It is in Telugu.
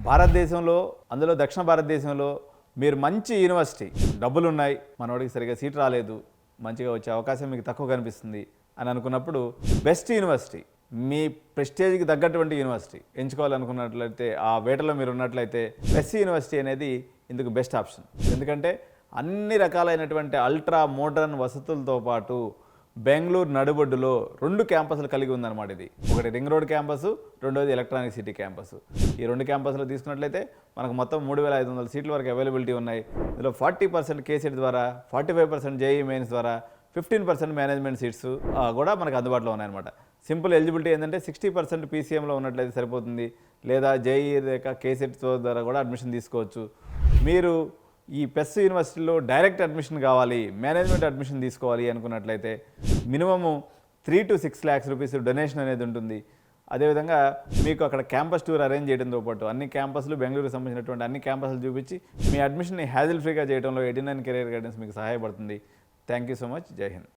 భారతదేశంలో అందులో దక్షిణ భారతదేశంలో మీరు మంచి యూనివర్సిటీ డబ్బులున్నాయి, మనోడికి సరిగా సీట్ రాలేదు, మంచిగా వచ్చే అవకాశం మీకు తక్కువ కనిపిస్తుంది అని అనుకున్నప్పుడు బెస్ట్ యూనివర్సిటీ, మీ ప్రెస్టేజ్కి తగ్గటువంటి యూనివర్సిటీ ఎంచుకోవాలనుకున్నట్లయితే ఆ వేటలో మీరు ఉన్నట్లయితే ఎస్సీ యూనివర్సిటీ అనేది ఇందుకు బెస్ట్ ఆప్షన్. ఎందుకంటే అన్ని రకాలైనటువంటి అల్ట్రా మోడర్న్ వసతులతో పాటు బెంగళూరు నడుబొడ్డులో 2 క్యాంపస్లు కలిగి ఉందన్నమాట. ఇది ఒకటి రింగ్ రోడ్ క్యాంపస్, రెండోది ఎలక్ట్రానిక్ సిటీ క్యాంపస్. ఈ 2 క్యాంపస్లు తీసుకున్నట్లయితే మనకు మొత్తం 3500 సీట్ల వరకు అవైలబిలిటీ ఉన్నాయి. ఇందులో 40% కేసెట్ ద్వారా, 45% జేఈ మెయిన్స్ ద్వారా, 15% మేనేజ్మెంట్ సీట్స్ కూడా మనకు అందుబాటులో ఉన్నాయన్నమాట. సింపుల్ ఎలిజిబిలిటీ ఏంటంటే 60% పీసీఎంలో ఉన్నట్లయితే సరిపోతుంది, లేదా జేఈ లేక కేసెట్ ద్వారా కూడా అడ్మిషన్ తీసుకోవచ్చు. మీరు ఈ పెస్ యూనివర్సిటీలో డైరెక్ట్ అడ్మిషన్ కావాలి, మేనేజ్మెంట్ అడ్మిషన్ తీసుకోవాలి అనుకున్నట్లయితే minimum 3 to 6 lakhs rupees donation అనేది ఉంటుంది. అదేవిధంగా మీకు అక్కడ క్యాంపస్ టూర్ అరేంజ్ చేయడంతో పాటు అన్ని క్యాంపస్లు, బెంగళూరుకు సంబంధించినటువంటి అన్ని క్యాంపస్లు చూపించి మీ అడ్మిషన్ని హ్యాజిల్ ఫ్రీగా చేయడంలో 89 కెరీర్ గైడెన్స్ మీకు సహాయపడుతుంది. Thank you so much. జై హింద్.